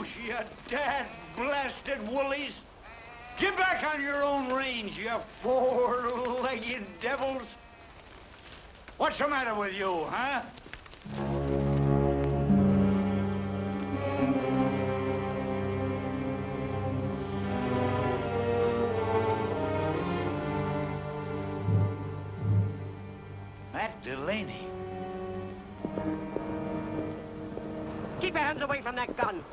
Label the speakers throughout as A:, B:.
A: loose, you dad-blasted woolies! Get back on your own range, you four-legged devils! What's the matter with you, huh? That Delaney.
B: Keep your hands away from that gun.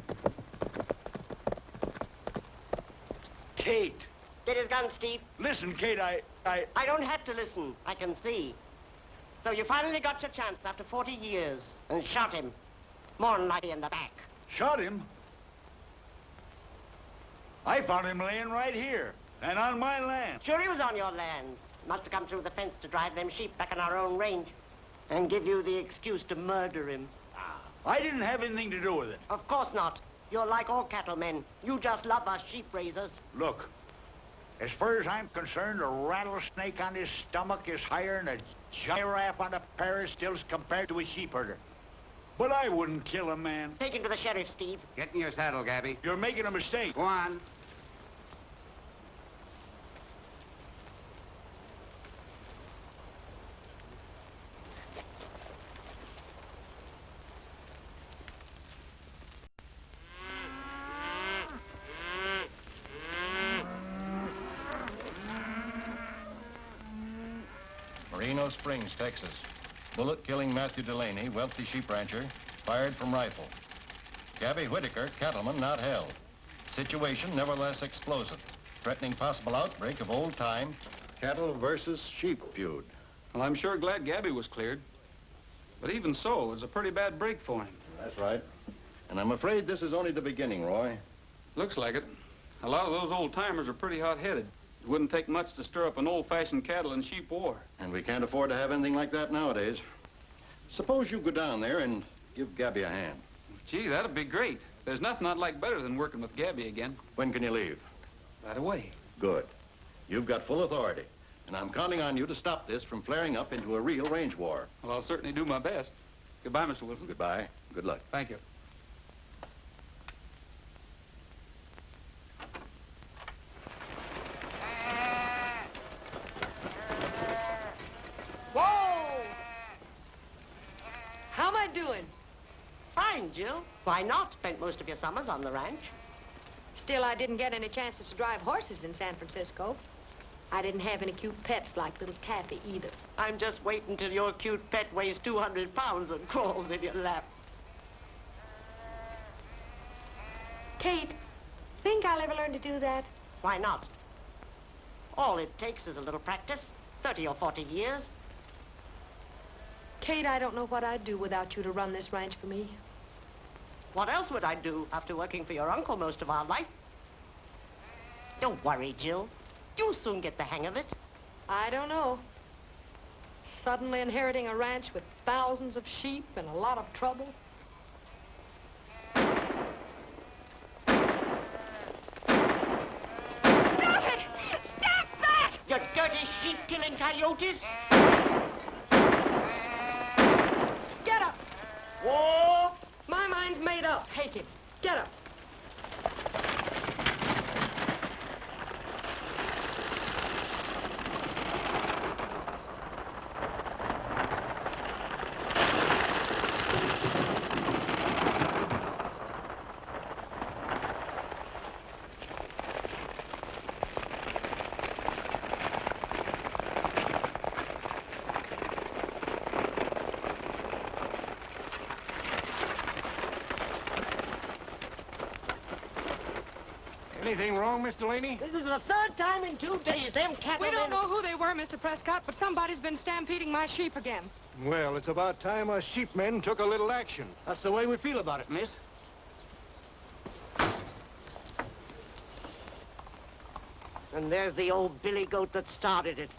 A: Kate.
B: Get his gun, Steve.
A: Listen, Kate, I
B: don't have to listen. I can see. So you finally got your chance after 40 years and shot him. More than likely in the back.
A: Shot him? I found him laying right here and on my land.
B: Sure he was on your land. Must have come through the fence to drive them sheep back on our own range and give you the excuse to murder him.
A: I didn't have anything to do with it.
B: Of course not. You're like all cattlemen. You just love us sheep raisers.
A: Look, as far as I'm concerned, a rattlesnake on his stomach is higher than a giraffe on a pair of stilts compared to a sheepherder. But I wouldn't kill a man.
B: Take him to the sheriff, Steve.
C: Get in your saddle, Gabby.
A: You're making a mistake.
C: Go on.
D: Springs, Texas. Bullet killing Matthew Delaney, wealthy sheep rancher, fired from rifle. Gabby Whitaker, cattleman, not held. Situation nevertheless explosive, threatening possible outbreak of old-time cattle versus sheep feud.
E: Well, I'm sure glad Gabby was cleared. But even so, it was a pretty bad break for him.
D: That's right. And I'm afraid this is only the beginning, Roy.
E: Looks like it. A lot of those old-timers are pretty hot-headed. It wouldn't take much to stir up an old-fashioned cattle and sheep war.
D: And we can't afford to have anything like that nowadays. Suppose you go down there and give Gabby a hand.
E: Gee, that'd be great. There's nothing I'd like better than working with Gabby again.
D: When can you leave?
E: Right away.
D: Good. You've got full authority. And I'm counting on you to stop this from flaring up into a real range war.
E: Well, I'll certainly do my best. Goodbye, Mr. Wilson.
D: Goodbye. Good luck.
E: Thank you.
F: How am I doing?
B: Fine, Jill. Why not? Spent most of your summers on the ranch.
F: Still, I didn't get any chances to drive horses in San Francisco. I didn't have any cute pets like little Taffy either.
B: I'm just waiting till your cute pet weighs 200 pounds and crawls in your lap.
F: Kate, think I'll ever learn to do that?
B: Why not? All it takes is a little practice. 30 or 40 years.
F: Kate, I don't know what I'd do without you to run this ranch for me.
B: What else would I do after working for your uncle most of our life? Don't worry, Jill. You'll soon get the hang of it.
F: I don't know. Suddenly inheriting a ranch with thousands of sheep and a lot of trouble.
B: Stop it! Stop that! You dirty sheep-killing coyotes!
F: Get up!
B: Whoa!
F: My mind's made up. Hate him. Get up.
G: Anything wrong, Miss Delaney?
B: This is the third time in 2 days them cattle...
F: We don't know who they were, Mr. Prescott, but somebody's been stampeding my sheep again.
G: Well, it's about time us sheepmen took a little action. That's the way we feel about it, miss.
B: And there's the old billy goat that started it.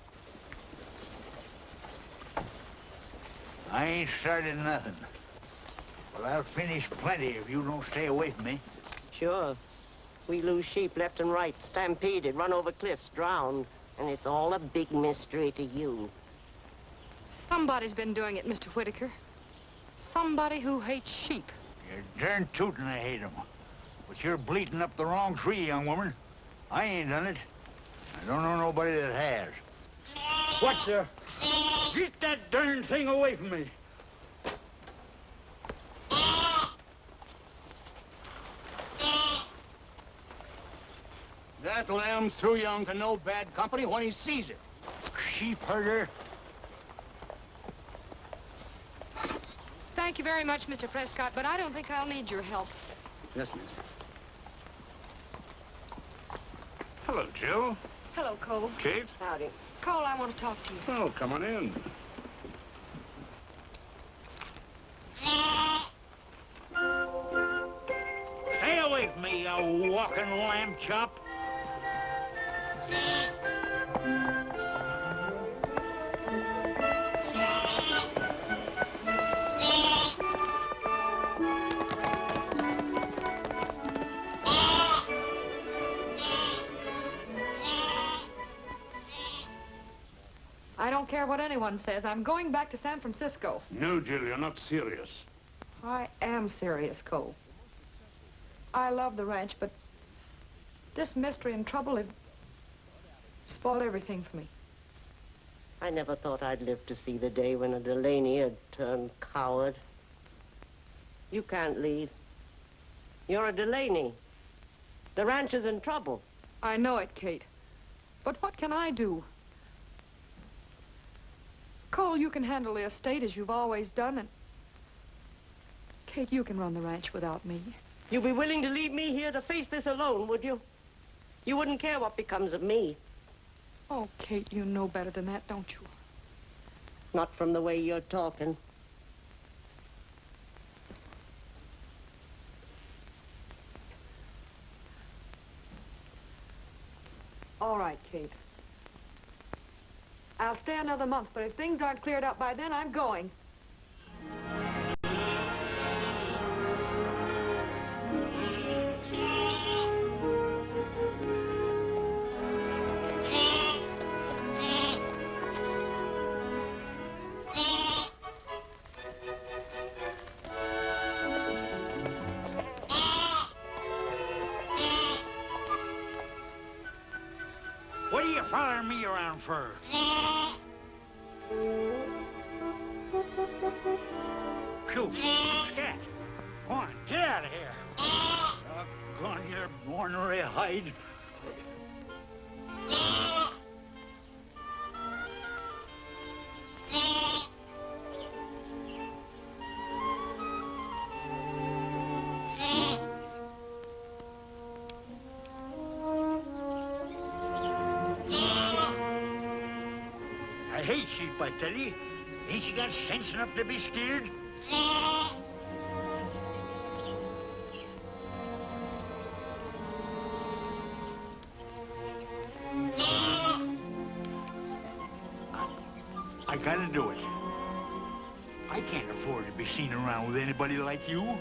A: I ain't started nothing. But I'll finish plenty if you don't stay away from me.
B: Sure. We lose sheep left and right, stampeded, run over cliffs, drowned. And it's all a big mystery to you.
F: Somebody's been doing it, Mr. Whitaker. Somebody who hates sheep.
A: You're darn tootin' I hate 'em. But you're bleating up the wrong tree, young woman. I ain't done it. I don't know nobody that has. What the? Get that darn thing away from me.
G: That lamb's too young to know bad company when he sees it.
A: Sheepherder.
F: Thank you very much, Mr. Prescott, but I don't think I'll need your help.
G: Yes, miss.
C: Hello, Jill.
F: Hello, Cole.
C: Kate?
B: Howdy.
F: Cole, I want to talk to you.
C: Oh, come on in.
A: Stay away from me, you walking lamb chop.
F: I don't care what anyone says. I'm going back to San Francisco.
C: No, Jill, you're not serious.
F: I am serious, Cole. I love the ranch, but this mystery and trouble have spoiled everything for me.
B: I never thought I'd live to see the day when a Delaney had turned coward. You can't leave. You're a Delaney. The ranch is in trouble.
F: I know it, Kate. But what can I do? Cole, you can handle the estate as you've always done, and Kate, you can run the ranch without me.
B: You'd be willing to leave me here to face this alone, would you? You wouldn't care what becomes of me.
F: Oh, Kate, you know better than that, don't you?
B: Not from the way you're talking.
F: All right, Kate. I'll stay another month, but if things aren't cleared up by then, I'm going.
A: What are you following me around for? Shoot, scat. Come on, get out of here. Doggone your ornery hide. I hate sheep, I tell you. Ain't you got sense enough to be scared? I gotta do it. I can't afford to be seen around with anybody like you.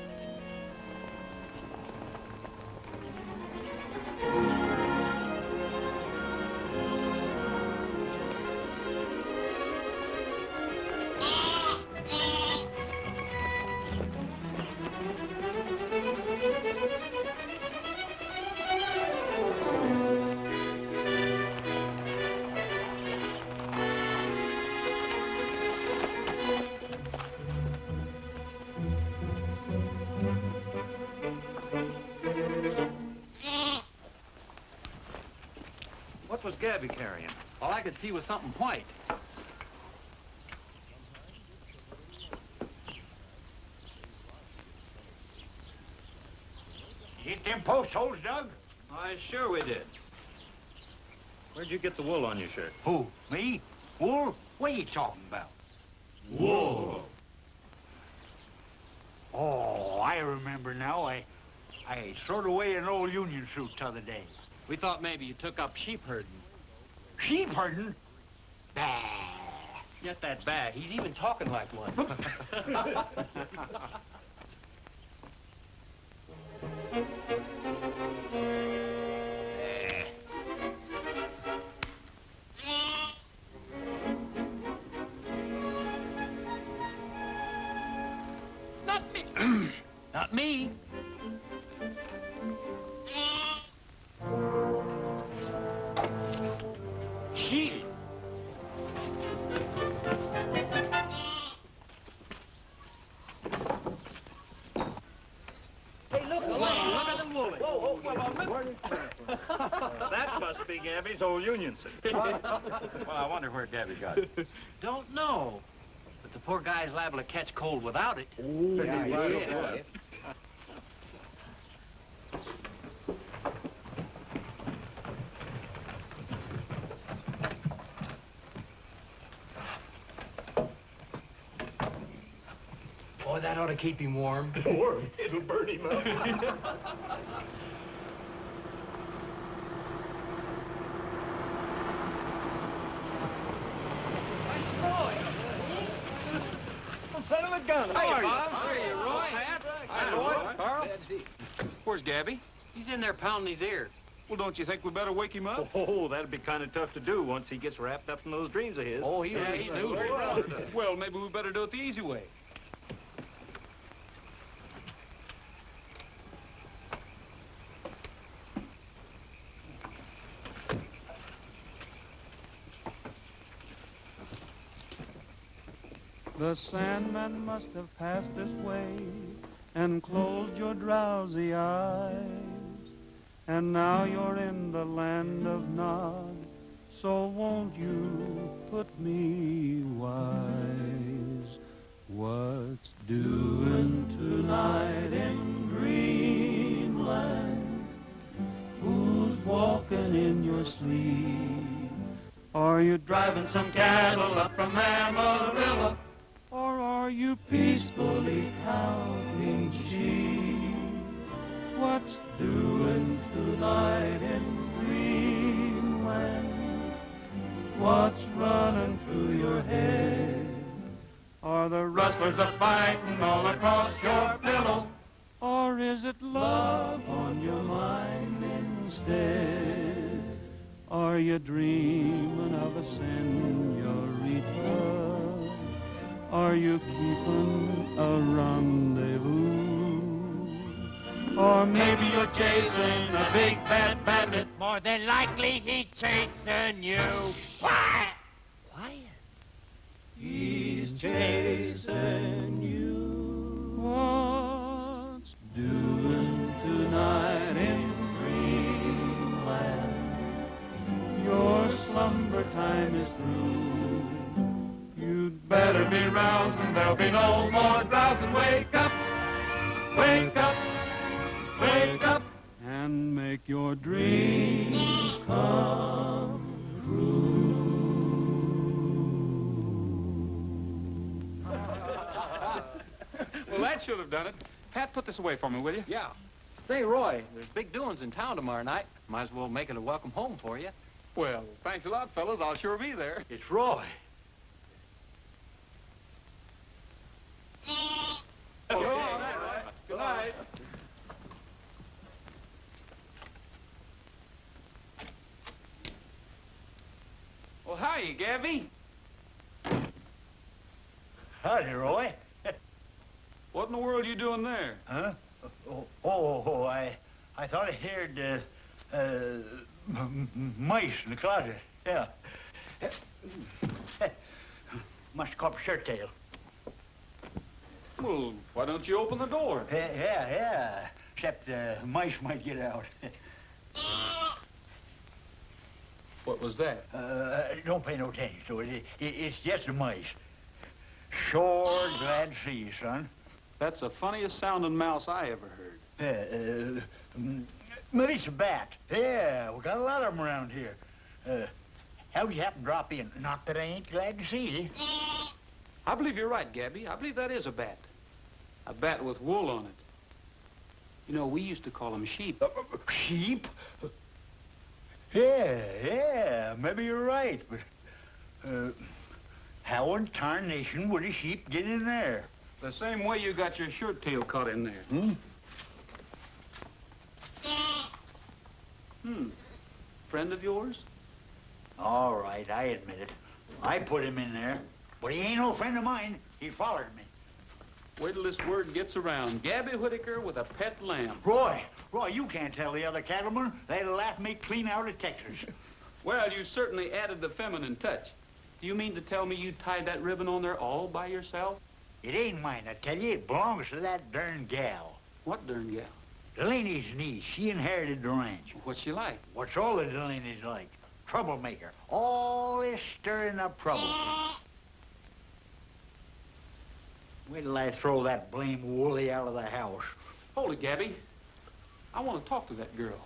H: What was Gabby carrying? All I could see was something white.
A: You hit them post holes, Doug?
H: Why, sure we did. Where'd you get the wool on your shirt?
A: Who, me? Wool? What are you talking about?
H: Wool.
A: Oh, I remember now. I throwed away an old Union suit the other day.
H: We thought maybe you took up sheep herding.
A: Sheep herding? Bah.
H: Get that bag. He's even talking like one.
G: Not me. Not me.
H: woolly.
G: Whoa, well,
H: That must be Gabby's old union suit.
A: Well, I wonder where Gabby got it.
I: Don't know. But the poor guy's liable to catch cold without it.
G: yeah.
I: Boy, that ought to keep him warm.
H: Warm. It'll burn him up.
G: Son of a gun. How are you?
E: How are you, Roy? Hi, Roy. Carl. Where's Gabby?
I: He's in there pounding his ear.
E: Well, don't you think we better wake him up?
H: Oh, that'd be kind of tough to do once he gets wrapped up in those dreams of his.
I: Oh, he's snoozing.
E: Well, maybe we better do it the easy way.
J: The Sandman must have passed this way and closed your drowsy eyes. And now you're in the land of Nod, so won't you put me wise? What's doing tonight in dreamland? Who's walking in your sleep? Are you driving some cattle up from Amarillo? Or are you peacefully counting sheep? What's doing tonight in dreamland? What's running through your head? Are the rustlers a-fighting all across your pillow? Or is it love on your mind instead? Are you dreaming of a senorita? Are you keeping a rendezvous? Or maybe you're chasing a big bad bandit.
B: More than likely he's chasing you. Quiet! Quiet.
J: He's chasing you. What's doing tonight in dreamland? Your slumber time is through. You'd better be rousing, there'll be no more drowsing. Wake up, wake up, wake up, and make your dreams come true.
E: Well, that should have done it. Pat, put this away for me, will you?
I: Yeah. Say, Roy, there's big doings in town tomorrow night. Might as well make it a welcome home for you.
E: Well, thanks a lot, fellas. I'll sure be there.
A: It's Roy.
E: Good night. Well, hiya, Gabby.
A: Howdy, Roy.
E: What in the world are you doing there?
A: Huh? I thought I heard mice in the closet. Yeah. Must have caught a shirt tail.
E: Well, why don't you open the door?
A: Yeah. Except mice might get out.
E: What was that?
A: Don't pay no attention to it. It's just a mice. Sure glad to see you, son.
E: That's the funniest sounding mouse I ever heard.
A: Maybe it's a bat. Yeah, we got a lot of them around here. How'd you happen to drop in? Not that I ain't glad to see you.
E: I believe you're right, Gabby. I believe that is a bat. A bat with wool on it. You know, we used to call them sheep.
A: Sheep? Yeah, maybe you're right, but how in tarnation would a sheep get in there?
E: The same way you got your shirt tail caught in there. Friend of yours?
A: All right, I admit it. I put him in there, but he ain't no friend of mine. He followed me.
E: Wait till this word gets around. Gabby Whitaker with a pet lamb.
A: Roy, you can't tell the other cattlemen. They'll laugh me clean out of Texas.
E: Well, you certainly added the feminine touch. Do you mean to tell me you tied that ribbon on there all by yourself?
A: It ain't mine, I tell you. It belongs to that darn gal.
E: What darn gal?
A: Delaney's niece, she inherited the ranch.
E: What's she like?
A: What's all the Delaney's like? Troublemaker. Always stirring up trouble. Wait till I throw that blame Wooly out of the house.
E: Hold it, Gabby. I want to talk to that girl.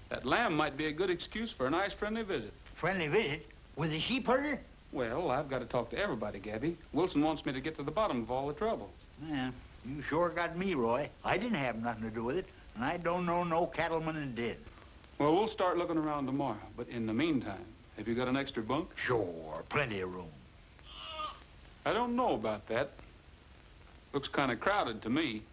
E: That lamb might be a good excuse for a nice friendly visit.
A: Friendly visit? With the sheepherder?
E: Well, I've got to talk to everybody, Gabby. Wilson wants me to get to the bottom of all the trouble.
A: Yeah, you sure got me, Roy. I didn't have nothing to do with it, and I don't know no cattleman that did.
E: Well, we'll start looking around tomorrow, but in the meantime, have you got an extra bunk?
A: Sure, plenty of room.
E: I don't know about that. Looks kind of crowded to me.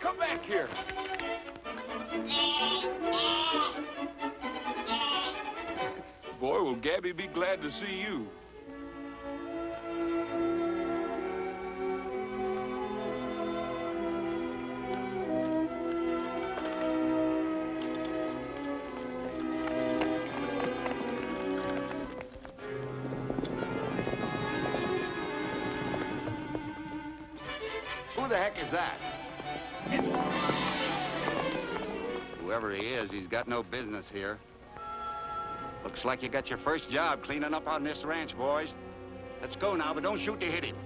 E: Come back here. Boy, will Gabby be glad to see you.
H: Who the heck is that? Whoever he is, he's got no business here. Looks like you got your first job cleaning up on this ranch, boys. Let's go now, but don't shoot to hit him.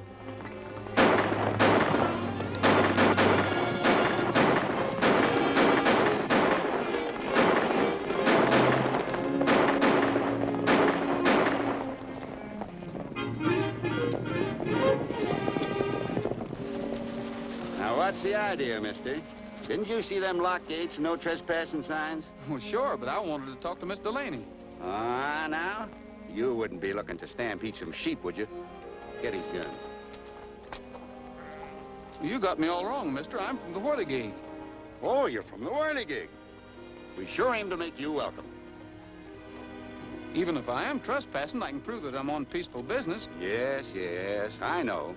H: Now, what's the idea, mister? Didn't you see them lock gates and no trespassing signs?
E: Well, sure, but I wanted to talk to Miss Delaney.
H: Ah, now? You wouldn't be looking to stampede some sheep, would you? Get his gun.
E: You got me all wrong, mister. I'm from the Whirligig.
H: Oh, you're from the Whirligig. We sure aim to make you welcome.
E: Even if I am trespassing, I can prove that I'm on peaceful business.
H: Yes, yes, I know.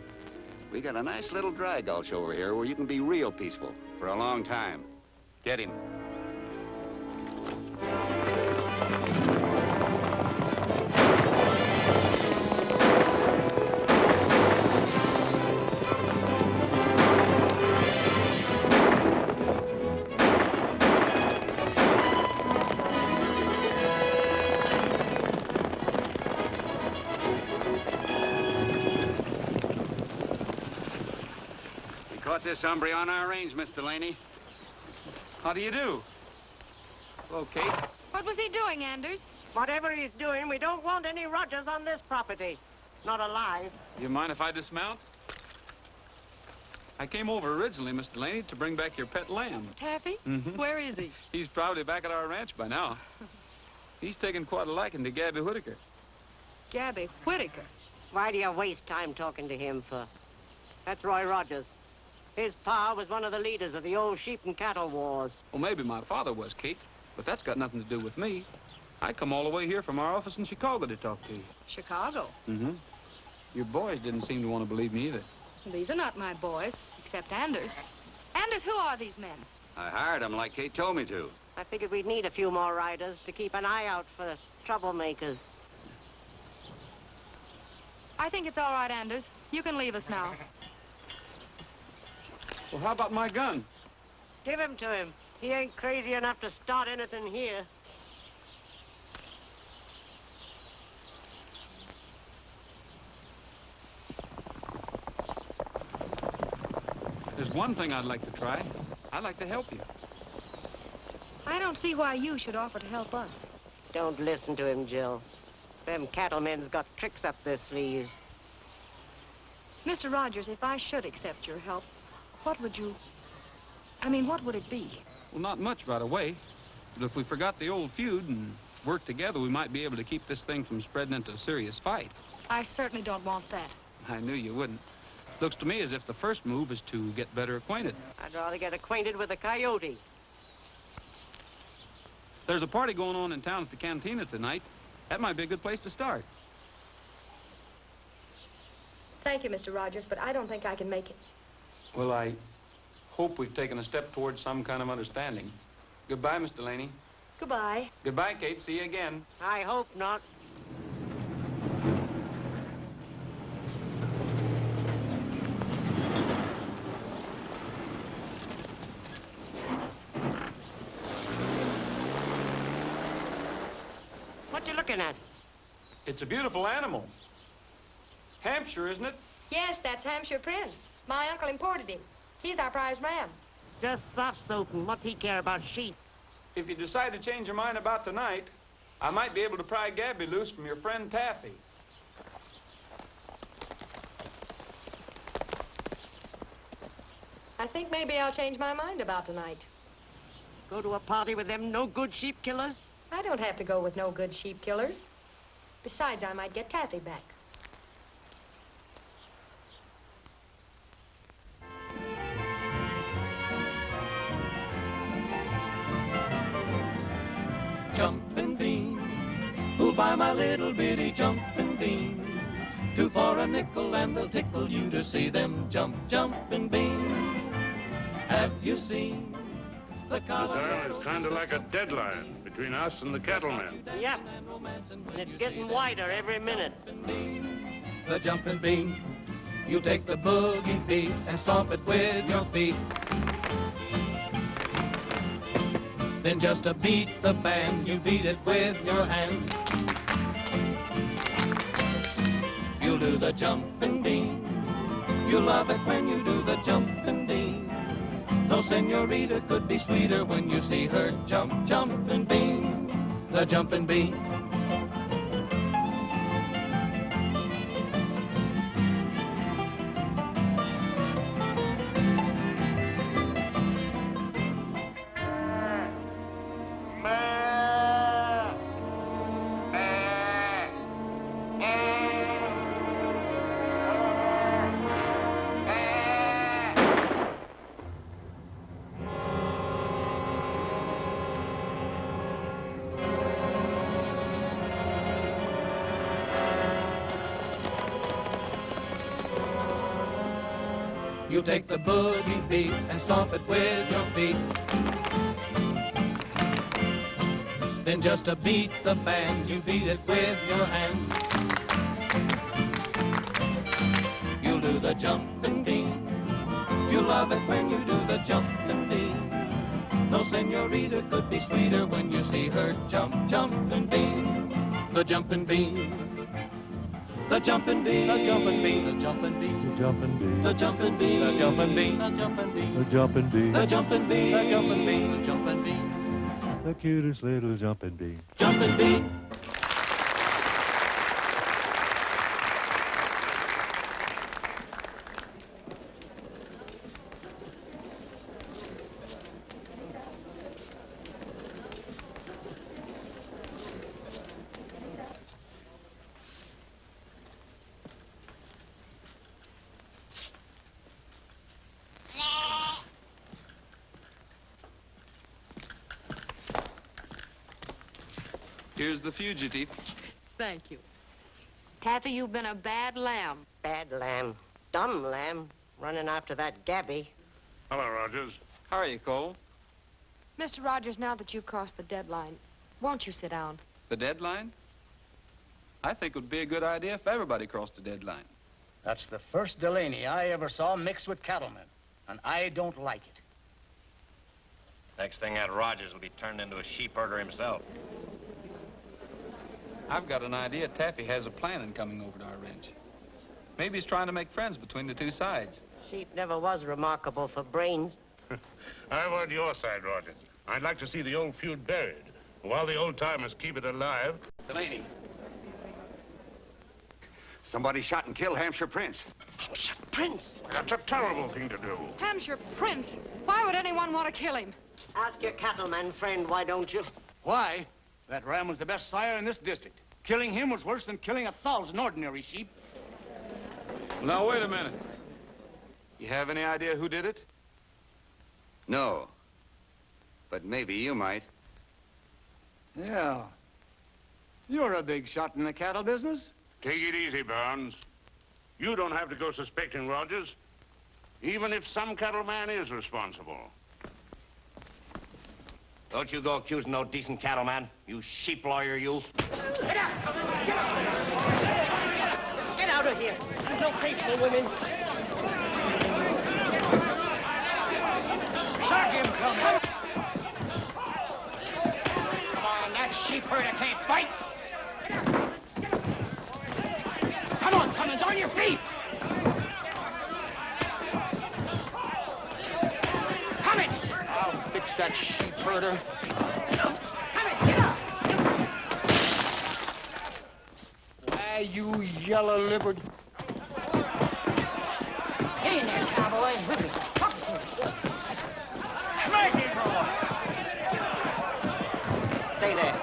H: We got a nice little dry gulch over here where you can be real peaceful for a long time. Get him. Caught this hombre on our range, Miss Delaney.
E: How do you do? Hello, Kate.
F: What was he doing, Anders?
B: Whatever he's doing, we don't want any Rogers on this property. Not alive.
E: You mind if I dismount? I came over originally, Miss Delaney, to bring back your pet lamb.
F: Taffy?
E: Mm-hmm.
F: Where is he?
E: He's probably back at our ranch by now. He's taken quite a liking to Gabby Whitaker.
F: Gabby Whitaker?
B: Why do you waste time talking to him for? That's Roy Rogers. His pa was one of the leaders of the old sheep and cattle wars.
E: Well, maybe my father was, Kate, but that's got nothing to do with me. I come all the way here from our office in Chicago to talk to you.
F: Chicago?
E: Mm-hmm. Your boys didn't seem to want to believe me either.
F: These are not my boys, except Anders. Anders, who are these men?
H: I hired him like Kate told me to.
B: I figured we'd need a few more riders to keep an eye out for troublemakers.
F: I think it's all right, Anders. You can leave us now.
E: Well, how about my gun?
B: Give him to him. He ain't crazy enough to start anything here.
E: There's one thing I'd like to try. I'd like to help you.
F: I don't see why you should offer to help us.
B: Don't listen to him, Jill. Them cattlemen's got tricks up their sleeves.
F: Mr. Rogers, if I should accept your help, what would it be?
E: Well, not much right away. But if we forgot the old feud and worked together, we might be able to keep this thing from spreading into a serious fight.
F: I certainly don't want that.
E: I knew you wouldn't. Looks to me as if the first move is to get better acquainted.
B: I'd rather get acquainted with a coyote.
E: There's a party going on in town at the cantina tonight. That might be a good place to start.
F: Thank you, Mr. Rogers, but I don't think I can make it.
E: Well, I hope we've taken a step towards some kind of understanding. Goodbye, Miss Delaney.
F: Goodbye.
E: Goodbye, Kate. See you again.
B: I hope not. What you looking at?
E: It's a beautiful animal. Hampshire, isn't it?
F: Yes, that's Hampshire Prince. My uncle imported him. He's our prize ram.
B: Just soft-soaping. What's he care about sheep?
E: If you decide to change your mind about tonight, I might be able to pry Gabby loose from your friend Taffy.
F: I think maybe I'll change my mind about tonight.
B: Go to a party with them no-good sheep killers?
F: I don't have to go with no good sheep killers. Besides, I might get Taffy back.
J: Jumping beans, who'll buy my little bitty jumping beans? 2 for a nickel and they'll tickle you to see them jumping beans. Have you seen the
C: This island is kind of like a deadline between us and the cattlemen.
B: Yep. And it's getting wider every minute.
J: The jumping bean, you take the boogie beat and stomp it with your feet. Then just to beat the band, you beat it with your hand. You'll do the jumping bean. You love it when you do the jumping bean. No senorita could be sweeter when you see her jumping bean. The jumping bean. You take the boogie beat and stomp it with your feet. Then just to beat the band, you beat it with your hand. You'll do the jumping bean. You love it when you do the jumping bean. No senorita could be sweeter when you see her jumping bean. The jumping bean. The jumping bean, the jumping bean, the jumping bean, the jumping bean, the jumping bean, the jumping bean, the jumping bean, the jumping bean, the jumping bean, the jumping bean, the jumping bean, the cutest little jumping bean. Jumping bean.
E: Here's the fugitive.
F: Thank you. Taffy, you've been a bad lamb.
B: Bad lamb. Dumb lamb. Running after that Gabby.
C: Hello, Rogers.
E: How are you, Cole?
F: Mr. Rogers, now that you've crossed the deadline, won't you sit down?
E: The deadline? I think it would be a good idea if everybody crossed the deadline.
K: That's the first Delaney I ever saw mixed with cattlemen, and I don't like it.
D: Next thing, that Rogers will be turned into a sheepherder himself.
E: I've got an idea Taffy has a plan in coming over to our ranch. Maybe he's trying to make friends between the two sides.
B: Sheep never was remarkable for brains.
C: I'm on your side, Rogers. I'd like to see the old feud buried, while the old-timers keep it alive.
E: Delaney.
H: Somebody shot and killed Hampshire Prince.
B: Hampshire Prince?
C: That's a terrible thing to do.
F: Hampshire Prince? Why would anyone want to kill him?
B: Ask your cattleman friend, why don't you?
K: Why? That ram was the best sire in this district. Killing him was worse than killing 1,000 ordinary sheep.
E: Now, wait a minute. You have any idea who did it?
H: No. But maybe you might.
K: Yeah. You're a big shot in the cattle business.
C: Take it easy, Barnes. You don't have to go suspecting Rogers, even if some cattleman is responsible.
L: Don't you go accusing no decent cattleman, you sheep lawyer, you.
B: Get out! Get out! Get out of here! There's no place for women.
K: Sack him, come on, that sheepherder can't fight. Come on, Cummins, on your feet! Cummins! I'll fix that sheepherder. Cummins, get up! Why, you yellow-livered... Get in there, cowboy. Smack him, boy! Stay there.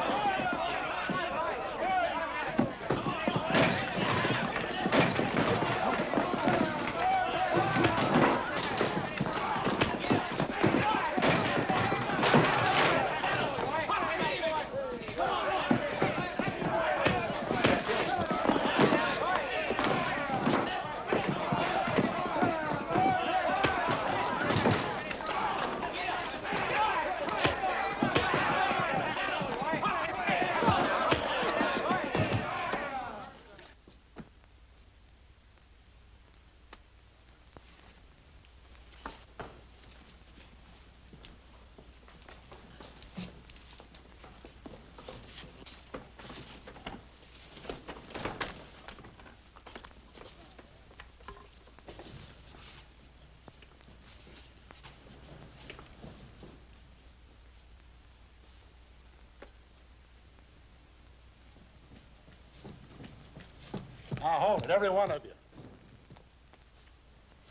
D: Now hold it, every one of you.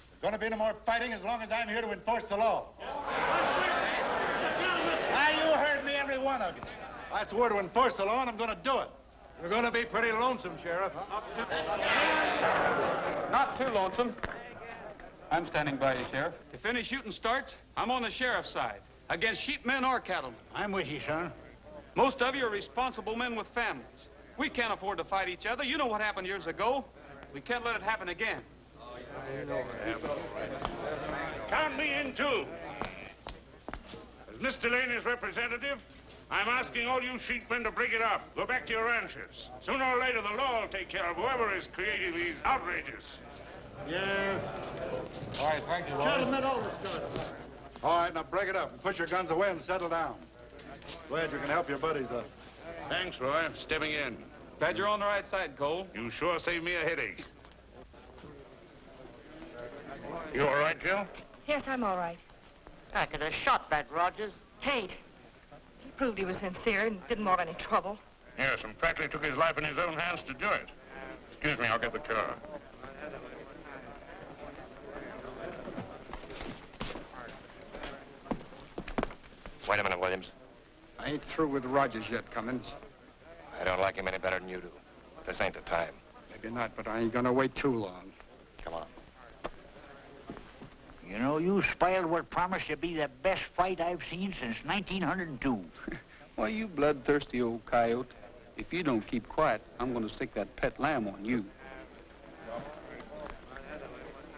D: There's going to be no more fighting as long as I'm here to enforce the law. Now you heard me, every one of you. I swore to enforce the law, and I'm going to do it.
G: You're going to be pretty lonesome, Sheriff.
E: Not too lonesome. I'm standing by you, Sheriff. If any shooting starts, I'm on the sheriff's side, against sheepmen or cattlemen.
A: I'm with you, son.
E: Most of you are responsible men with families. We can't afford to fight each other. You know what happened years ago. We can't let it happen again.
C: Count me in, too. As Miss Delaney's representative, I'm asking all you sheepmen to break it up. Go back to your ranches. Sooner or later, the law will take care of whoever is creating these outrages.
D: Yeah.
G: All right, thank you,
D: Gentlemen, overstood. All right, now break it up and put your guns away and settle down. Glad you can help your buddies up.
C: Thanks, Roy. Stepping in.
E: Glad you're on the right side, Cole.
C: You sure saved me a headache. You all right, Jill?
F: Yes, I'm all right.
B: I could have shot that Rogers.
F: Kate. He proved he was sincere and didn't want any trouble.
C: Yes, and practically took his life in his own hands to do it. Excuse me, I'll get the car.
L: Wait a minute, Williams.
K: I ain't through with Rogers yet, Cummins.
L: I don't like him any better than you do. This ain't the time.
K: Maybe not, but I ain't gonna wait too long.
L: Come on.
A: You know, you spoiled what promised to be the best fight I've seen since 1902.
E: Why, you bloodthirsty old coyote. If you don't keep quiet, I'm going to stick that pet lamb on you.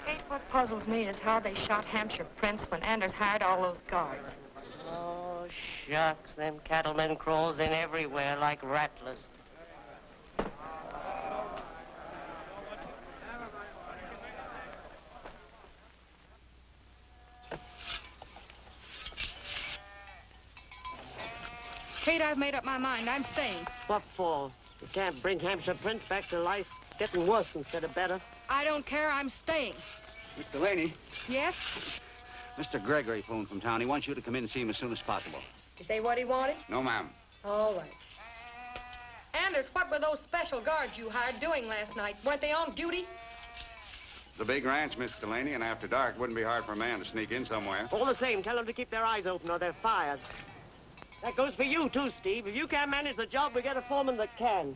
F: Kate, what puzzles me is how they shot Hampshire Prince when Anders hired all those guards.
B: Oh, shucks. Them cattlemen crawls in everywhere like rattlers.
F: Kate, I've made up my mind. I'm staying.
B: What for? You can't bring Hampshire Prince back to life. Getting worse instead of better.
F: I don't care. I'm staying.
H: Miss Delaney,
F: Yes?
H: Mr. Gregory phoned from town. He wants you to come in and see him as soon as possible.
F: You say what he wanted?
H: No, ma'am.
F: All right. Anders, what were those special guards you hired doing last night? Weren't they on duty?
H: It's a big ranch, Miss Delaney, and after dark, wouldn't be hard for a man to sneak in somewhere.
B: All the same, tell them to keep their eyes open or they're fired. That goes for you, too, Steve. If you can't manage the job, we get a foreman that can.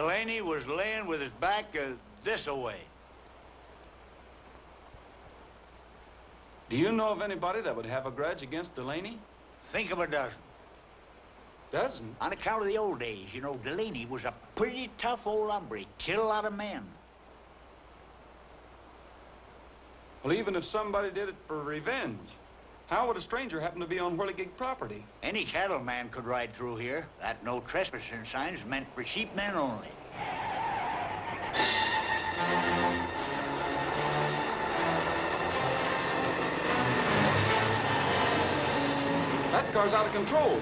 A: Delaney was laying with his back this-a-way.
E: Do you know of anybody that would have a grudge against Delaney?
A: Think of a dozen.
E: Dozen?
A: On account of the old days, you know, Delaney was a pretty tough old hombre. Killed a lot of men.
E: Well, even if somebody did it for revenge, how would a stranger happen to be on Whirligig property?
A: Any cattleman could ride through here. That no trespassing sign's meant for sheepmen only.
E: That car's out of control.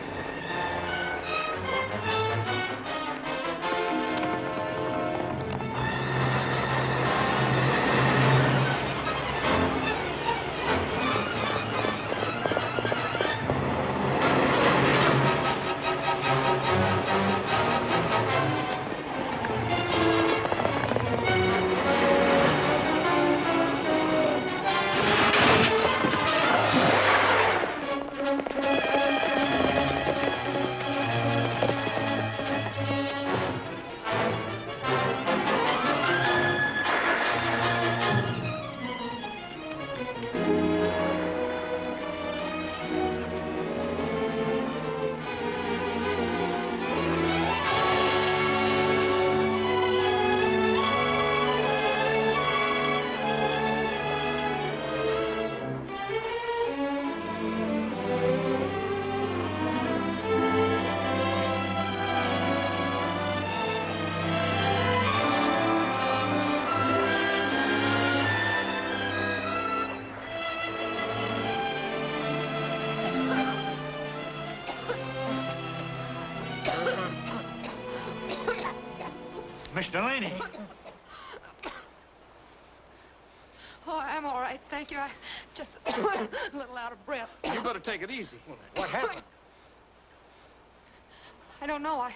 A: Miss Delaney.
F: Oh, I'm all right, thank you. I just a little out of breath.
E: You better take it easy.
A: What happened?
F: I don't know.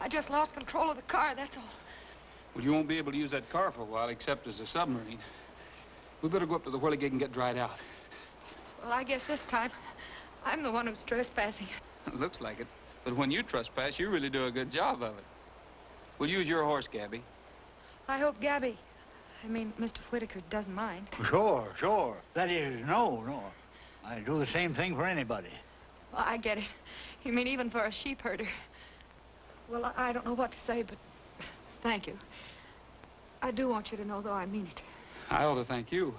F: I just lost control of the car, that's all.
E: Well, you won't be able to use that car for a while, except as a submarine. We better go up to the Whirligig and get dried out.
F: Well, I guess this time I'm the one who's trespassing.
E: Looks like it. But when you trespass, you really do a good job of it. We'll use your horse, Gabby.
F: I hope Gabby, Mr. Whitaker, doesn't mind.
A: Sure, sure. That is, no. I do the same thing for anybody.
F: Well, I get it. You mean even for a sheepherder. Well, I don't know what to say, but thank you. I do want you to know, though, I mean it.
E: I ought to thank you.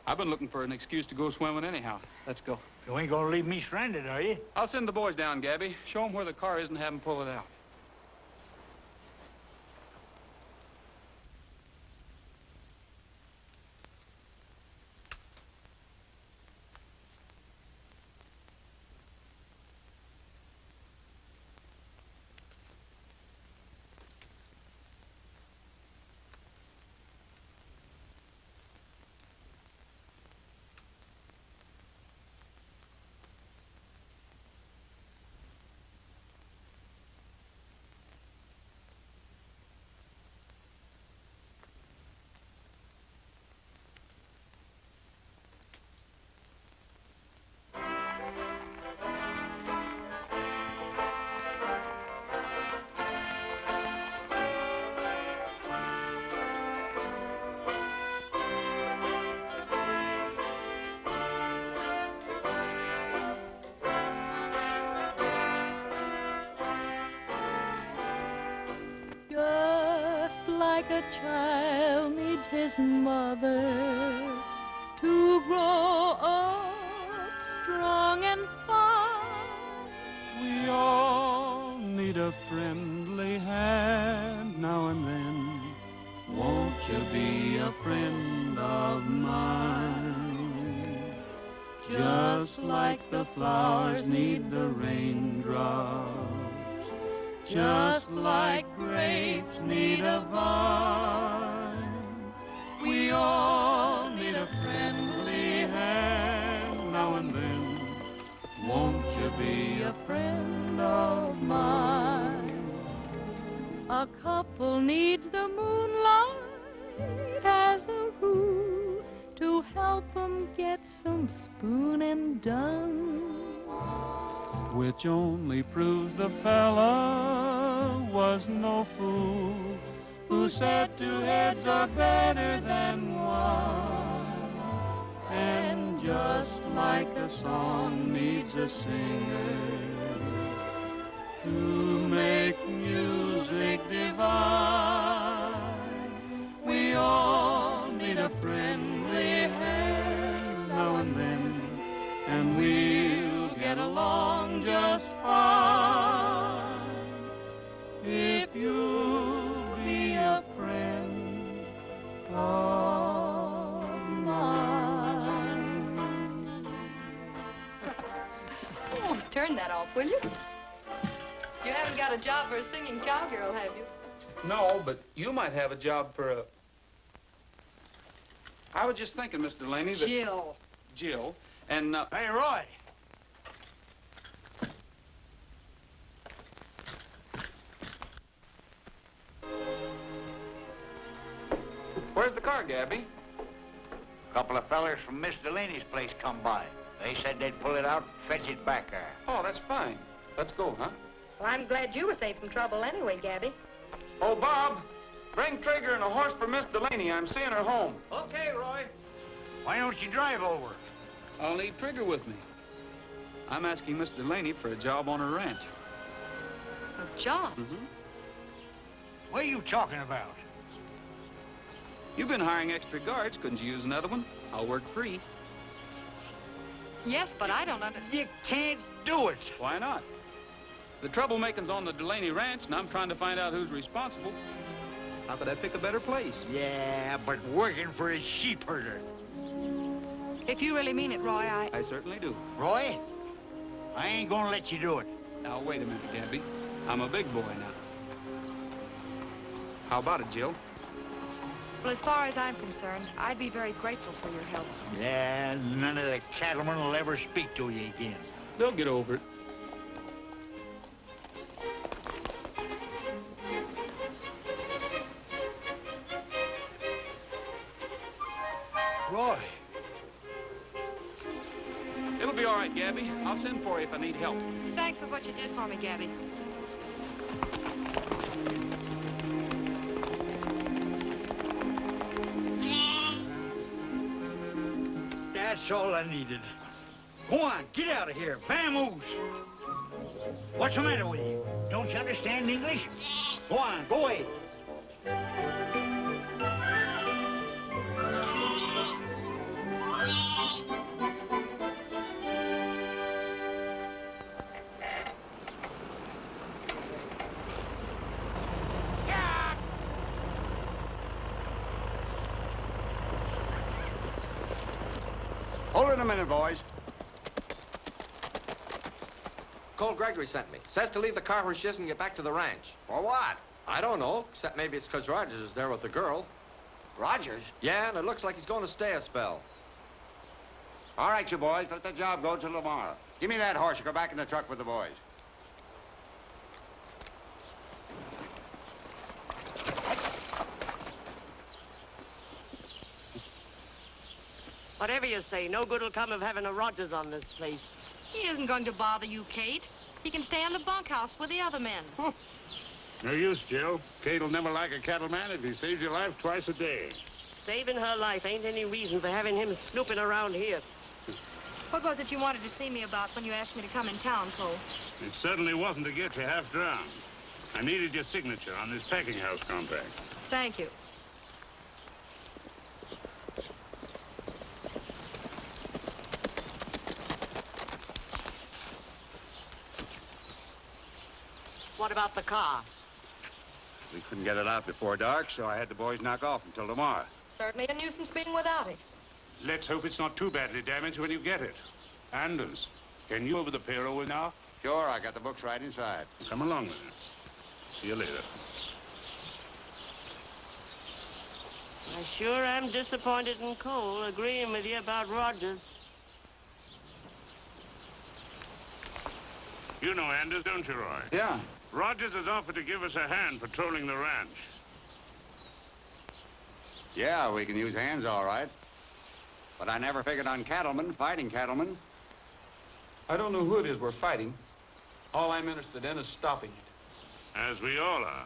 E: I've been looking for an excuse to go swimming anyhow. Let's go.
A: You ain't gonna leave me stranded, are you?
E: I'll send the boys down, Gabby. Show them where the car is and have them pull it out.
M: Like a child needs his mother to grow up strong and fine.
J: We all need a friendly hand now and then. Won't you be a friend of mine? Just like the flowers need the raindrops, just like grapes need a vine, we all need a friendly hand now and then. Won't you be a friend of mine?
M: A couple needs the moonlight as a rule to help 'em get some spooning done,
J: which only proves the fella was no fool. who said two heads are better than one. And just like a song needs a singer to make music divine, we all need a friendly hand now and then, and we'll get along just fine if you'll be a friend of mine.
F: Oh, turn that off, will you? You haven't got a job for a singing cowgirl, have you?
E: No, but you might have a job for a... I was just thinking, Mr. Delaney, that... Jill, and...
A: Hey, Roy.
E: Where's the car, Gabby?
A: A couple of fellers from Miss Delaney's place come by. They said they'd pull it out and fetch it back there.
E: Oh, that's fine. Let's go, huh?
N: Well, I'm glad you were saved some trouble anyway, Gabby.
E: Oh, Bob, bring Trigger and a horse for Miss Delaney. I'm seeing her home.
A: Okay, Roy. Why don't you drive over?
E: I'll need Trigger with me. I'm asking Miss Delaney for a job on her ranch.
N: A job?
E: Mm-hmm.
A: What are you talking about?
E: You've been hiring extra guards. Couldn't you use another one? I'll work free.
N: Yes, but I don't understand.
A: You can't do it.
E: Why not? The troublemaking's on the Delaney ranch, and I'm trying to find out who's responsible. How could I pick a better place?
A: Yeah, but working for a sheepherder.
N: If you really mean it, Roy,
E: I certainly do.
A: Roy, I ain't gonna let you do it.
E: Now, wait a minute, Gabby. I'm a big boy now. How about it, Jill?
F: Well, as far as I'm concerned, I'd be very grateful for your help.
A: Yeah, none of the cattlemen will ever speak to you again.
E: They'll get over it.
A: Roy.
E: It'll be all right, Gabby. I'll send for you if I need help.
F: Thanks for what you did for me, Gabby.
A: That's all I needed. Go on, get out of here. Vamoose. What's the matter with you? Don't you understand English? Go on, go away.
H: Hold it a minute, boys.
I: Cole Gregory sent me. Says to leave the car where she is and get back to the ranch.
H: For what?
I: I don't know, except maybe it's because Rogers is there with the girl.
H: Rogers?
I: Yeah, and it looks like he's going to stay a spell.
H: All right, you boys, let the job go till tomorrow. Give me that horse and go back in the truck with the boys.
B: Whatever you say, no good will come of having a Rogers on this place.
N: He isn't going to bother you, Kate. He can stay in the bunkhouse with the other men.
C: No use, Jill. Kate'll never like a cattleman if he saves your life twice a day.
B: Saving her life ain't any reason for having him snooping around here.
F: What was it you wanted to see me about when you asked me to come in town, Cole?
C: It certainly wasn't to get you half drowned. I needed your signature on this packing house contract.
F: Thank you.
B: What about the car?
H: We couldn't get it out before dark, so I had the boys knock off until tomorrow.
F: Certainly a nuisance being without it.
C: Let's hope it's not too badly damaged when you get it. Anders, can you over the payroll with now?
H: Sure, I got the books right inside.
C: Come along with it. See you later.
B: I sure am disappointed in Cole, agreeing with you about Rogers.
C: You know Anders, don't you, Roy?
E: Yeah.
C: Rogers has offered to give us a hand patrolling the ranch.
H: Yeah, we can use hands all right. But I never figured on cattlemen, fighting cattlemen.
E: I don't know who it is we're fighting. All I'm interested in is stopping it.
C: As we all are.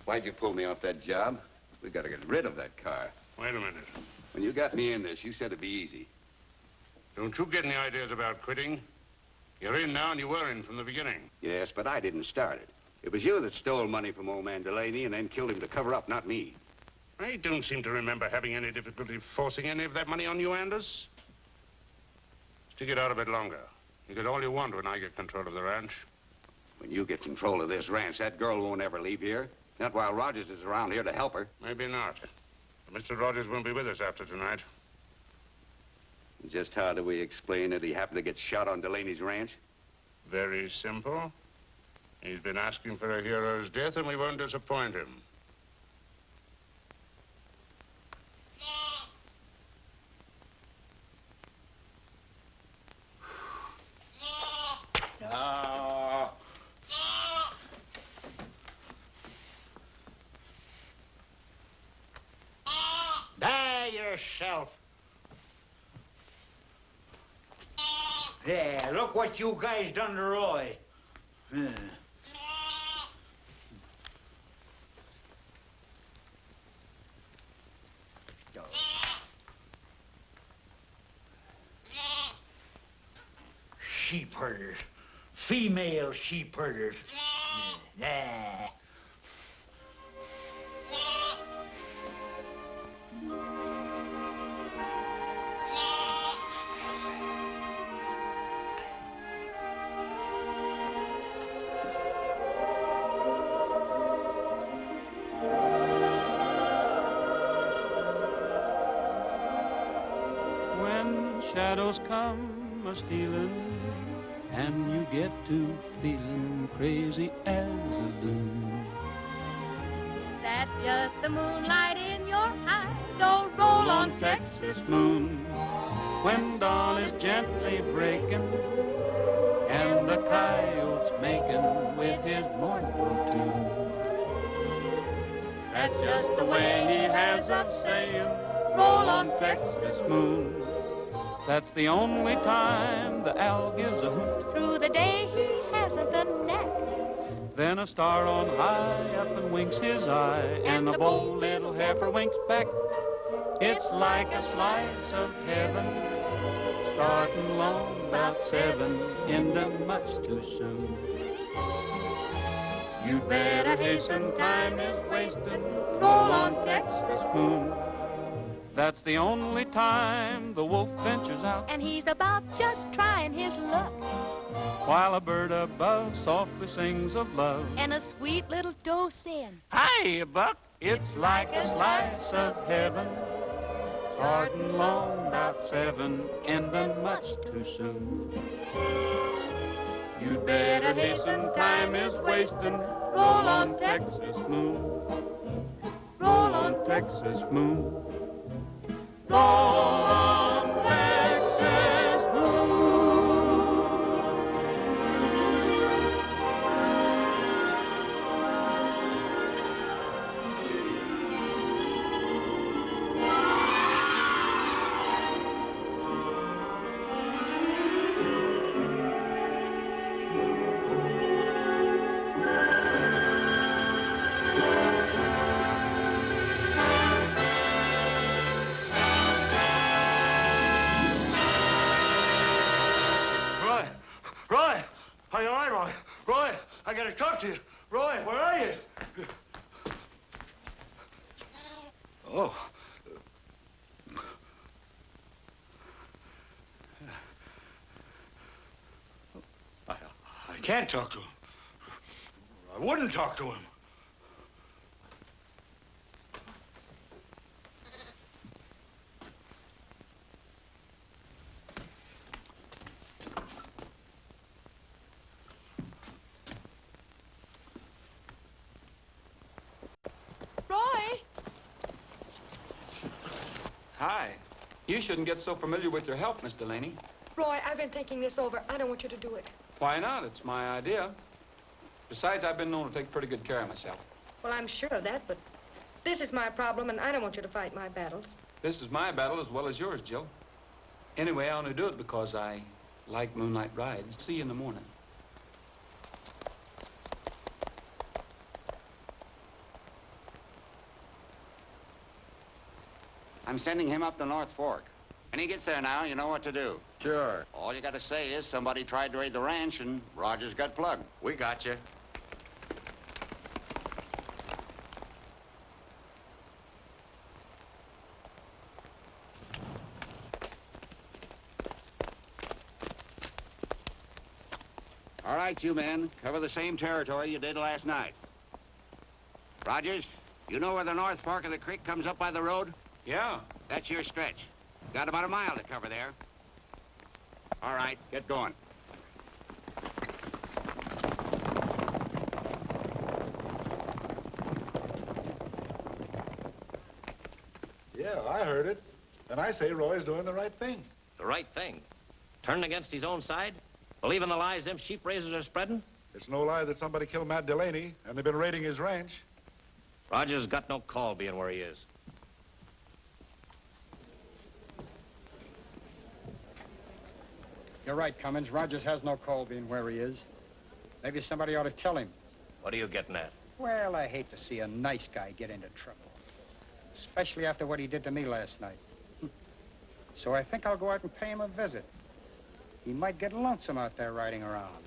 H: Why'd you pull me off that job? We gotta get rid of that car.
C: Wait a minute.
H: When you got me in this, you said it'd be easy.
C: Don't you get any ideas about quitting? You're in now, and you were in from the beginning.
H: Yes, but I didn't start it. It was you that stole money from old man Delaney and then killed him to cover up, not me.
C: I don't seem to remember having any difficulty forcing any of that money on you, Anders. Stick it out a bit longer. You get all you want when I get control of the ranch.
H: When you get control of this ranch, that girl won't ever leave here. Not while Rogers is around here to help her.
C: Maybe not. But Mr. Rogers won't be with us after tonight.
H: Just how do we explain that he happened to get shot on Delaney's ranch?
C: Very simple. He's been asking for a hero's death, and we won't disappoint him.
A: No. Die yourself. Yeah, look what you guys done to Roy. Sheepherders. Female sheepherders. Yeah.
J: When shadows come a-stealing and you get to feeling crazy as a loon.
M: That's just the moonlight in your eyes. So roll on, Texas
J: moon. When dawn is gently breaking and the coyote's making with his mournful tune. That's just the way he has of saying, roll on, Texas moon. That's the only time the owl gives a hoot.
M: Through the day he hasn't the knack.
J: Then a star on high up and winks his eye, and the bold little heifer winks back. It's like a slice of heaven, starting long about 7, ending much too soon. You'd better hasten, time is wasting. Roll on, Texas moon. That's the only time the wolf ventures out,
M: And he's about just trying his luck.
J: while a bird above softly sings of love.
M: And a sweet little doe saying,
J: Hi, Buck! It's like a slice of heaven, starting long about 7, ending much too soon. You'd better hasten, time is wasting. Roll on, Texas moon. Roll on, Texas moon. Roll on, Texas moon.
A: Roy! Are you all right, Roy? Roy, I gotta talk to you. Roy, where are you? Oh. I can't talk to him. I wouldn't talk to him.
M: Roy!
E: Hi. You shouldn't get so familiar with your help, Miss Delaney.
F: Roy, I've been thinking this over. I don't want you to do it.
E: Why not? It's my idea. Besides, I've been known to take pretty good care of myself.
F: Well, I'm sure of that, but this is my problem, and I don't want you to fight my battles.
E: This is my battle as well as yours, Jill. Anyway, I only do it because I like moonlight rides. See you in the morning.
H: I'm sending him up the North Fork. When he gets there now, you know what to do.
D: Sure.
H: All you got to say is somebody tried to raid the ranch and Rogers got plugged.
D: We got you.
H: All right, you men. Cover the same territory you did last night. Rogers, you know where the North Fork of the creek comes up by the road?
E: Yeah.
H: That's your stretch. Got about a mile to cover there. All right, get going.
A: Yeah, I heard it. And I say Roy's doing the right thing.
L: The right thing? Turning against his own side? Believing the lies them sheep raisers are spreading?
A: It's no lie that somebody killed Matt Delaney, and they've been raiding his ranch.
L: Rogers got no call being where he is.
O: You're right, Cummins. Rogers has no call being where he is. Maybe somebody ought to tell him.
L: What are you getting at?
O: Well, I hate to see a nice guy get into trouble. Especially after what he did to me last night. So I think I'll go out and pay him a visit. He might get lonesome out there riding around.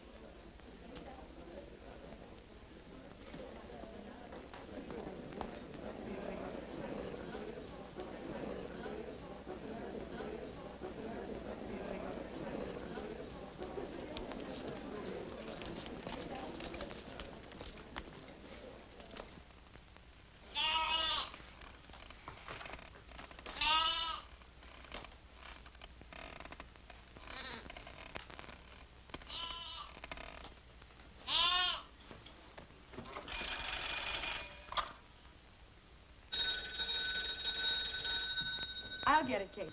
F: I'll get it, Kate.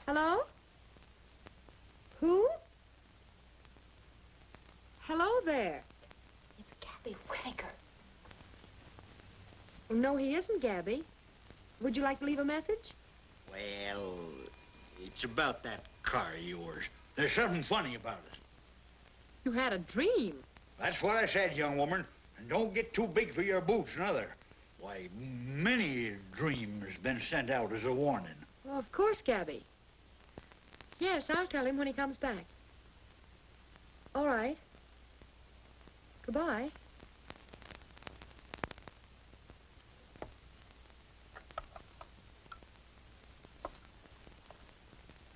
N: Hello? Who? Hello there.
F: It's Gabby Whittaker.
N: No, he isn't, Gabby. Would you like to leave a message?
A: Well, it's about that car of yours. There's something funny about it.
N: You had a dream.
A: That's what I said, young woman. And don't get too big for your boots, neither. Why, many a dream has been sent out as a warning.
N: Well, of course, Gabby. Yes, I'll tell him when he comes back. All right. Goodbye.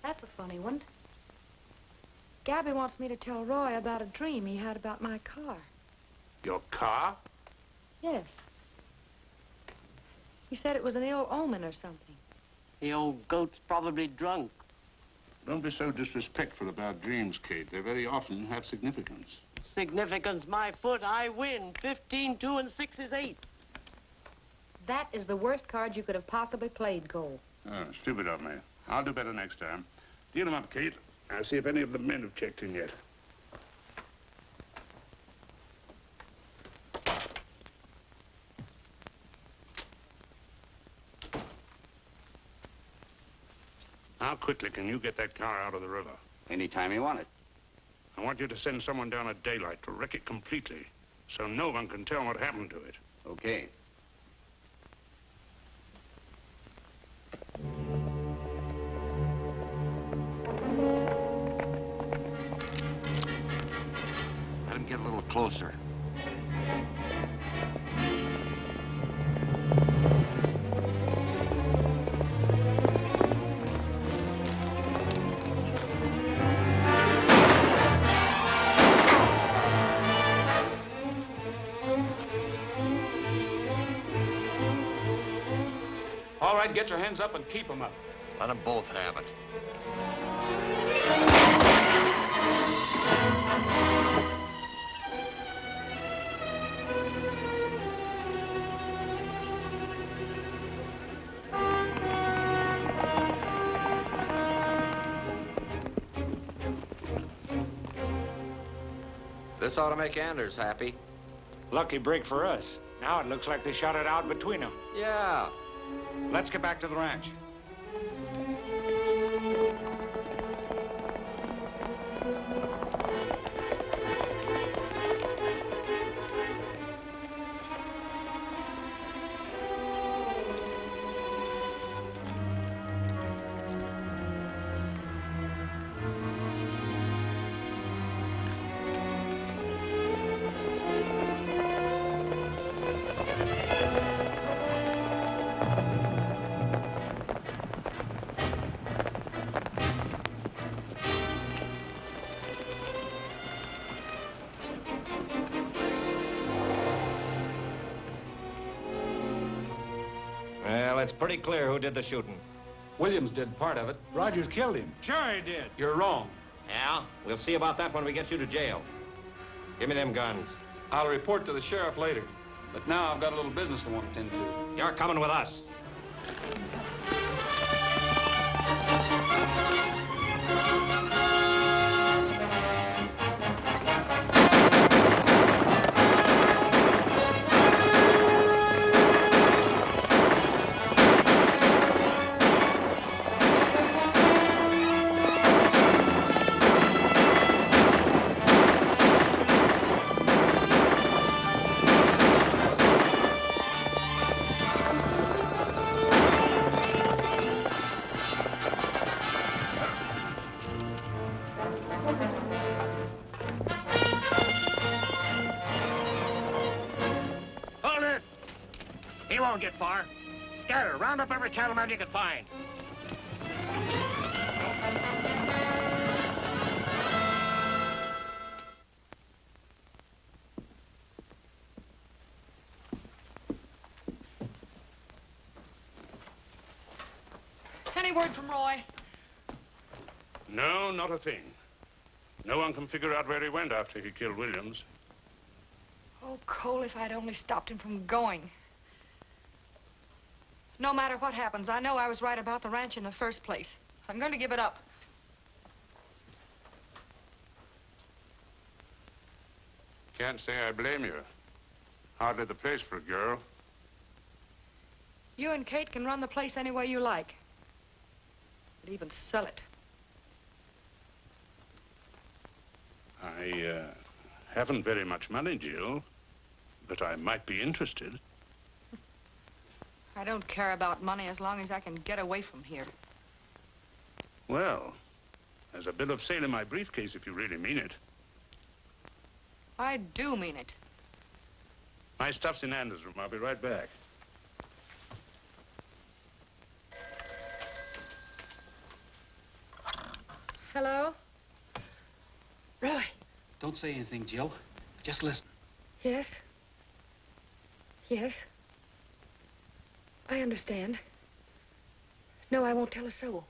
F: That's a funny one. Gabby wants me to tell Roy about a dream he had about my car.
C: Your car?
F: Yes. He said it was an ill omen or something.
B: The old goat's probably drunk.
C: Don't be so disrespectful about dreams, Kate. They very often have significance.
B: Significance, my foot, I win. 15, 2, and 6 is 8.
F: That is the worst card you could have possibly played, Cole.
C: Oh, stupid of me. I'll do better next time. Deal them up, Kate. I'll see if any of the men have checked in yet. How quickly can you get that car out of the river?
H: Anytime you want it.
C: I want you to send someone down at daylight to wreck it completely, so no one can tell what happened to it.
H: Okay.
L: Let him get a little closer.
E: All right, get your hands up and keep them up.
L: Let them both have it.
I: This ought to make Anders happy.
G: Lucky break for us. Now it looks like they shot it out between them.
I: Yeah.
A: Let's get back to the ranch.
L: pretty clear who did the shooting.
E: Williams did part of it.
A: Rogers killed him.
E: Sure he did. You're wrong.
L: Yeah? We'll see about that when we get you to jail. Give me them guns.
E: I'll report to the sheriff later. But now I've got a little business I want to tend to.
L: You're coming with us. Don't get far. Scatter. Round up every cattleman you can find.
F: Any word from Roy?
C: No, not a thing. No one can figure out where he went after he killed Williams.
F: Oh, Cole, if I'd only stopped him from going. No matter what happens, I know I was right about the ranch in the first place. I'm going to give it up.
C: Can't say I blame you. Hardly the place for a girl.
F: You and Kate can run the place any way you like. But even sell it.
C: I haven't very much money, Jill, but I might be interested.
F: I don't care about money as long as I can get away from here.
C: Well, there's a bill of sale in my briefcase if you really mean it.
F: I do mean it.
C: My stuff's in Anders' room. I'll be right back.
F: Hello?
E: Roy! Don't say anything, Jill. Just listen.
N: Yes? Yes? I understand. No, I won't tell a soul.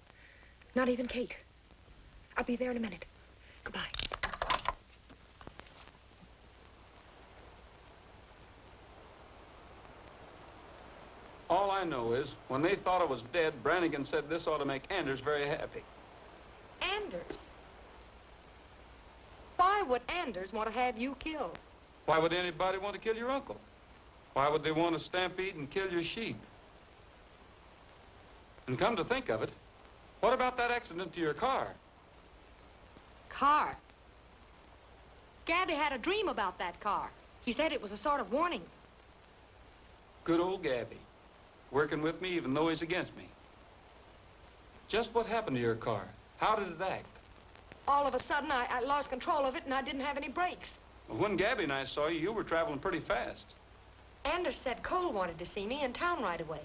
N: Not even Kate. I'll be there in a minute. Goodbye.
E: All I know is, when they thought I was dead, Brannigan said this ought to make Anders very happy.
F: Anders? Why would Anders want to have you killed?
E: Why would anybody want to kill your uncle? Why would they want to stampede and kill your sheep? And come to think of it, what about that accident to your car?
F: Car? Gabby had a dream about that car. He said it was a sort of warning.
E: Good old Gabby, working with me even though he's against me. Just what happened to your car? How did it act?
F: All of a sudden, I lost control of it and I didn't have any brakes.
E: Well, when Gabby and I saw you, you were traveling pretty fast.
F: Anders said Cole wanted to see me in town right away.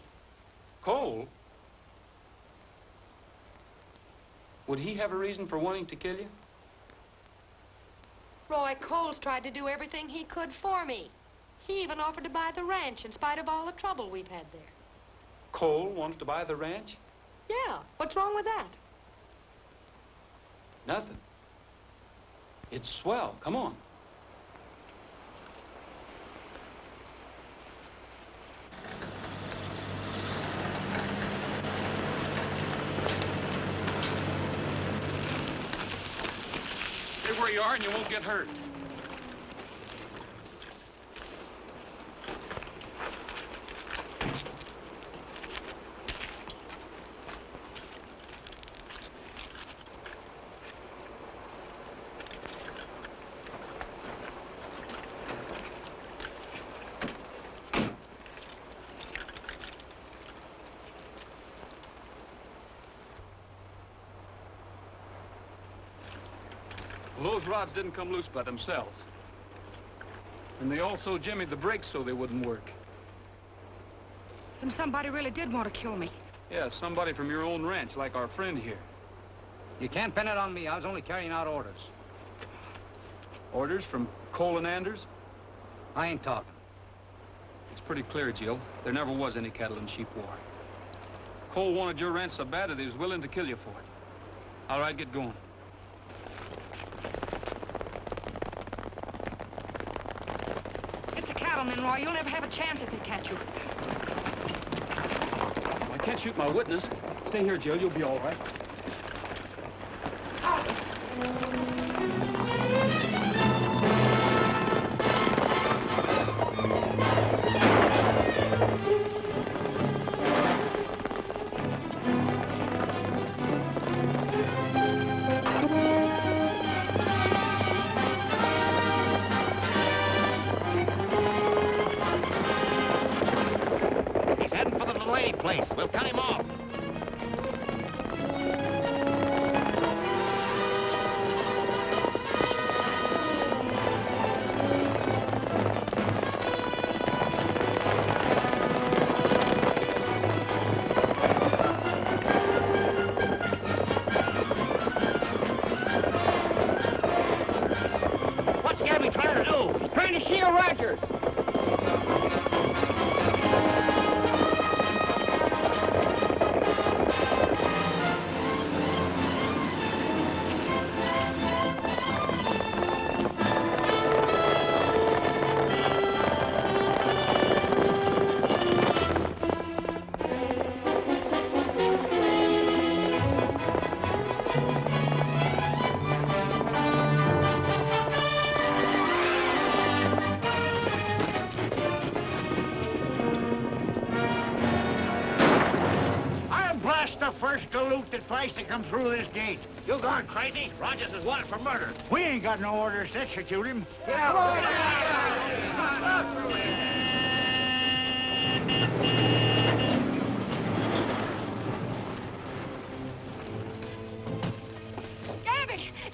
E: Cole? Would he have a reason for wanting to kill you?
F: Roy, Cole's tried to do everything he could for me. He even offered to buy the ranch in spite of all the trouble we've had there.
E: Cole wants to buy the ranch?
F: Yeah, what's wrong with that?
E: Nothing. It's swell. Come on. Stay where you are and you won't get hurt. Well, those rods didn't come loose by themselves. And they also jimmied the brakes so they wouldn't work.
F: Then somebody really did want to kill me.
E: Yeah, somebody from your own ranch, like our friend here.
K: You can't pin it on me. I was only carrying out orders.
E: Orders from Cole and Anders?
K: I ain't talking.
E: It's pretty clear, Jill. There never was any cattle and sheep war. Cole wanted your ranch so bad that he was willing to kill you for it. All right, get going.
F: It's a cattleman, Roy. You'll never have a chance if they catch you.
E: I can't shoot my witness. Stay here, Jill. You'll be all right.
L: He's heading for the Delaney place. We'll cut him off. What's Gabby trying to do? He's trying to shield Roger.
A: I'll blast the first galoot that tries to come through this gate.
L: You gone crazy? Rogers is wanted for murder.
A: We ain't got no orders to execute him.
L: Get out.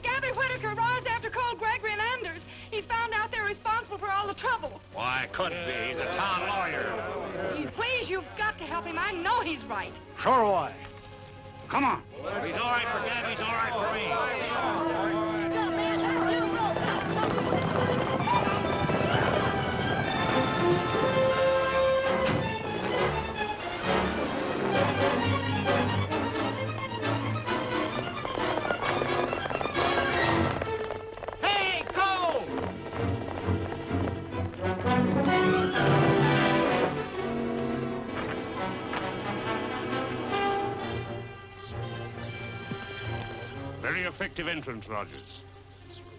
F: Gabby Whitaker rides after Cole, Gregory, and Anders. He's found out they're responsible for all the trouble.
L: Why, couldn't be. He's a town lawyer.
F: Please, you've got to help him. I know he's right.
A: Sure why. Come on.
L: If he's all right for Gabby, he's all right for me. Hey, Cole!
C: Very effective entrance, Rogers.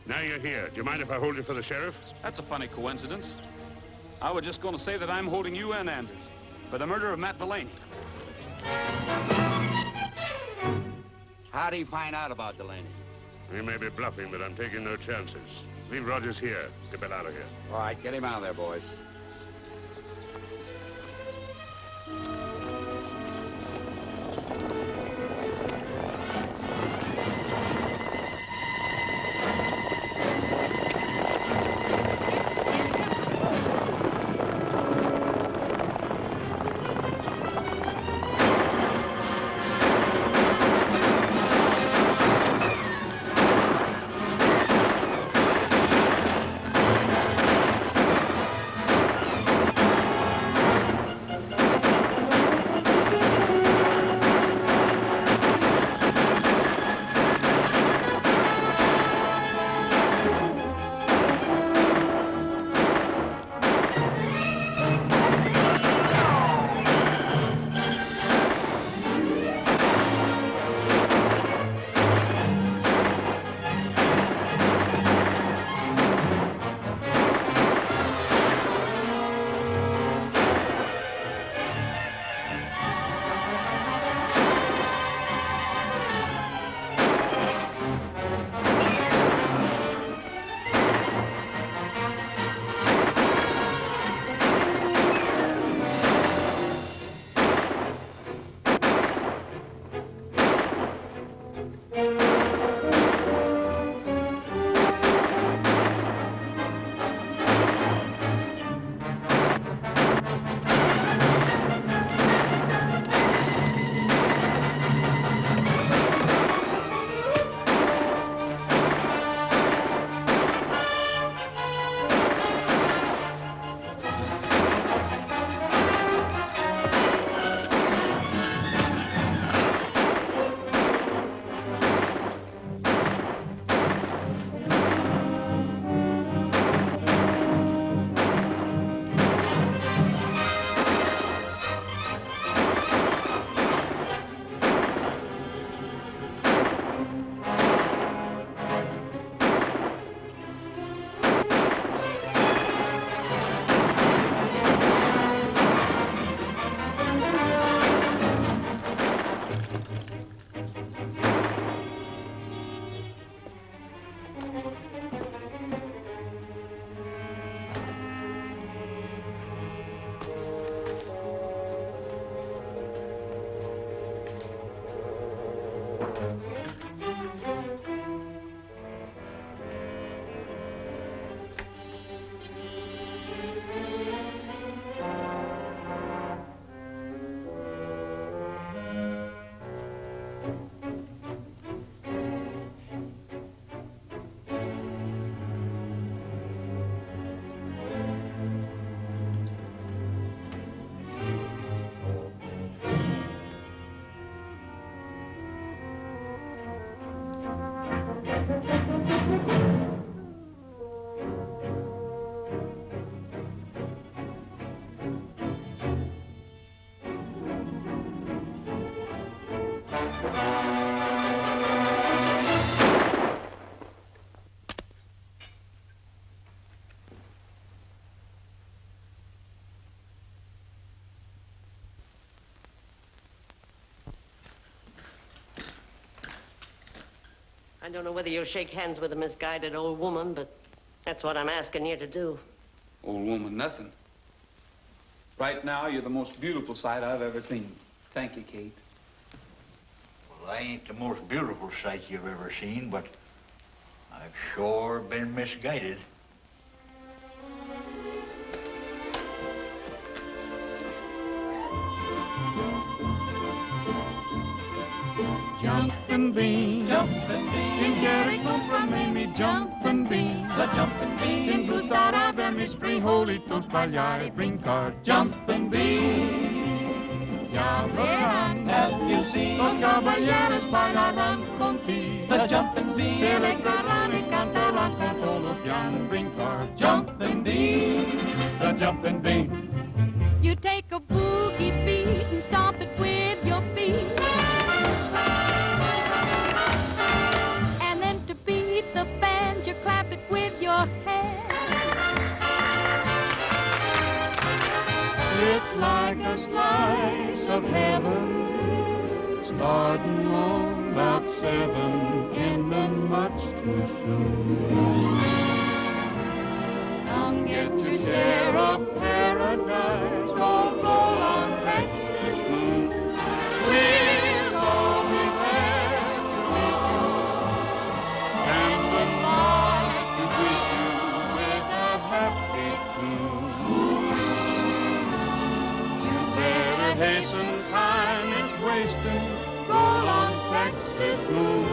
C: Now you're here. Do you mind if I hold you for the sheriff?
E: That's a funny coincidence. I was just going to say that I'm holding you and Anders for the murder of Matt Delaney.
H: How'd he find out about Delaney?
C: He may be bluffing, but I'm taking no chances. Leave Rogers here. Get Bill out of here.
H: All right, get him out of there, boys.
B: I don't know whether you'll shake hands with a misguided old woman, but that's what I'm asking you to do.
E: Old woman, nothing. Right now, you're the most beautiful sight I've ever seen. Thank you, Kate.
A: Well, I ain't the most beautiful sight you've ever seen, but I've sure been misguided.
J: Jumping bean, in Jericho from Miami, jumping bean, the jumping bean. En gustará ver mis frijolitos bailar y brincar, jumping bean. Ya verán, have you seen? Los caballeros bailarán contigo, the jumping bean. Se alegrarán y cantarán con todos que han brincar, jumping bean, the jumping bean.
M: You take a boogie beat and stomp it with your feet. And then to beat the band, you clap it with your hands.
J: It's like a slice of heaven, starting on about 7, ending much too soon. Come get your share of paradise, don't roll on Texas moon. We'll all be there to meet you, standing by to greet you with a happy tune. You better hasten, time is wasting, roll on Texas moon.